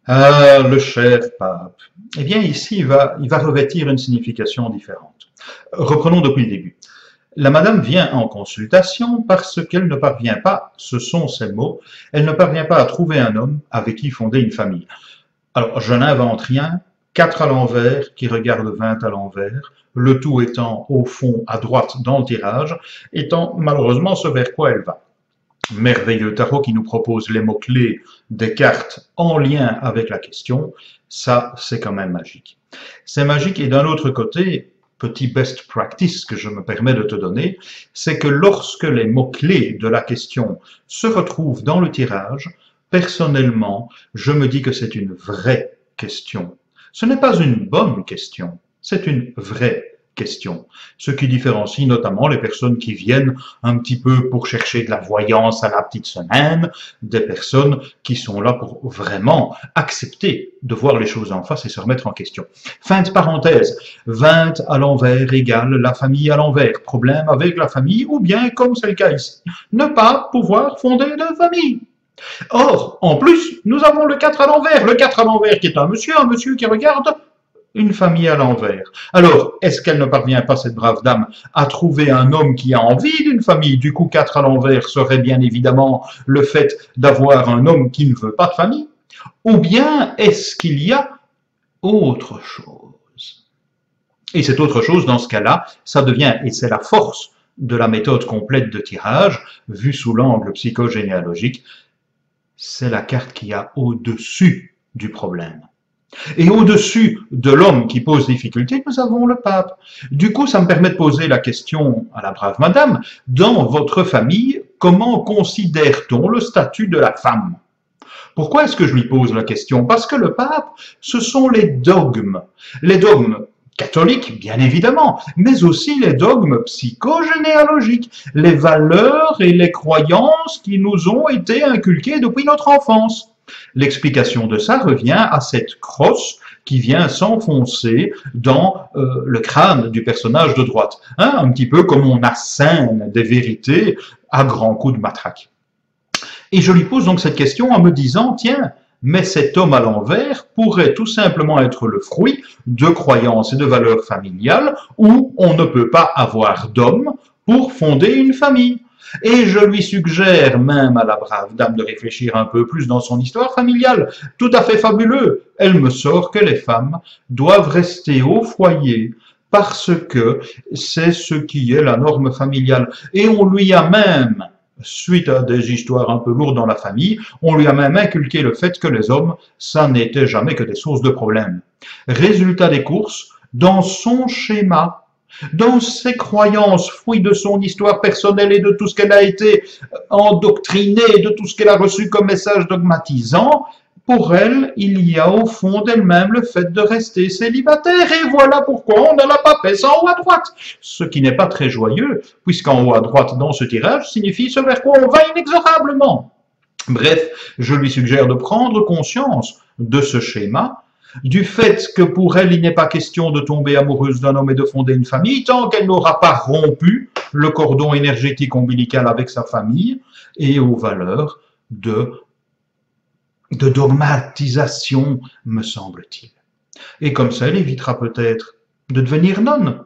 Ah, le cher pape. Eh bien, ici, il va revêtir une signification différente. Reprenons depuis le début. La madame vient en consultation parce qu'elle ne parvient pas, ce sont ses mots, elle ne parvient pas à trouver un homme avec qui fonder une famille. Alors, je n'invente rien, 4 à l'envers qui regarde 20 à l'envers, le tout étant au fond à droite dans le tirage, étant malheureusement ce vers quoi elle va. Merveilleux tarot qui nous propose les mots-clés des cartes en lien avec la question, ça c'est quand même magique. C'est magique et d'un autre côté, petit best practice que je me permets de te donner, c'est que lorsque les mots-clés de la question se retrouvent dans le tirage, personnellement, je me dis que c'est une vraie question. Ce n'est pas une bonne question, c'est une vraie question. Ce qui différencie notamment les personnes qui viennent un petit peu pour chercher de la voyance à la petite semaine, des personnes qui sont là pour vraiment accepter de voir les choses en face et se remettre en question. Fin de parenthèse, 20 à l'envers égale la famille à l'envers. Problème avec la famille ou bien, comme c'est le cas ici, ne pas pouvoir fonder de famille. Or, en plus, nous avons le 4 à l'envers. Le 4 à l'envers qui est un monsieur qui regarde une famille à l'envers. Alors, est-ce qu'elle ne parvient pas, cette brave dame, à trouver un homme qui a envie d'une famille? Du coup, 4 à l'envers serait bien évidemment le fait d'avoir un homme qui ne veut pas de famille. Ou bien, est-ce qu'il y a autre chose? Et cette autre chose, dans ce cas-là, ça devient, et c'est la force de la méthode complète de tirage, vue sous l'angle psychogénéalogique, c'est la carte qui a au-dessus du problème. Et au-dessus de l'homme qui pose difficulté, nous avons le pape. Du coup, ça me permet de poser la question à la brave madame, dans votre famille, comment considère-t-on le statut de la femme? Pourquoi est-ce que je lui pose la question? Parce que le pape, ce sont les dogmes. Les dogmes catholiques, bien évidemment, mais aussi les dogmes psychogénéalogiques, les valeurs et les croyances qui nous ont été inculquées depuis notre enfance. L'explication de ça revient à cette crosse qui vient s'enfoncer dans le crâne du personnage de droite. Hein, un petit peu comme on assène des vérités à grands coups de matraque. Et je lui pose donc cette question en me disant, tiens, mais cet homme à l'envers pourrait tout simplement être le fruit de croyances et de valeurs familiales où on ne peut pas avoir d'homme pour fonder une famille. Et je lui suggère même à la brave dame de réfléchir un peu plus dans son histoire familiale. Tout à fait fabuleux. Elle me sort que les femmes doivent rester au foyer parce que c'est ce qui est la norme familiale. Et on lui a même, suite à des histoires un peu lourdes dans la famille, on lui a même inculqué le fait que les hommes, ça n'était jamais que des sources de problèmes. Résultat des courses, dans son schéma, dans ses croyances, fruit de son histoire personnelle et de tout ce qu'elle a été endoctrinée, de tout ce qu'elle a reçu comme message dogmatisant, pour elle, il y a au fond d'elle-même le fait de rester célibataire. Et voilà pourquoi on a la papesse en haut à droite. Ce qui n'est pas très joyeux, puisqu'en haut à droite, dans ce tirage, signifie ce vers quoi on va inexorablement. Bref, je lui suggère de prendre conscience de ce schéma, du fait que pour elle, il n'est pas question de tomber amoureuse d'un homme et de fonder une famille, tant qu'elle n'aura pas rompu le cordon énergétique ombilical avec sa famille, et aux valeurs de dogmatisation, me semble-t-il. Et comme ça, elle évitera peut-être de devenir nonne.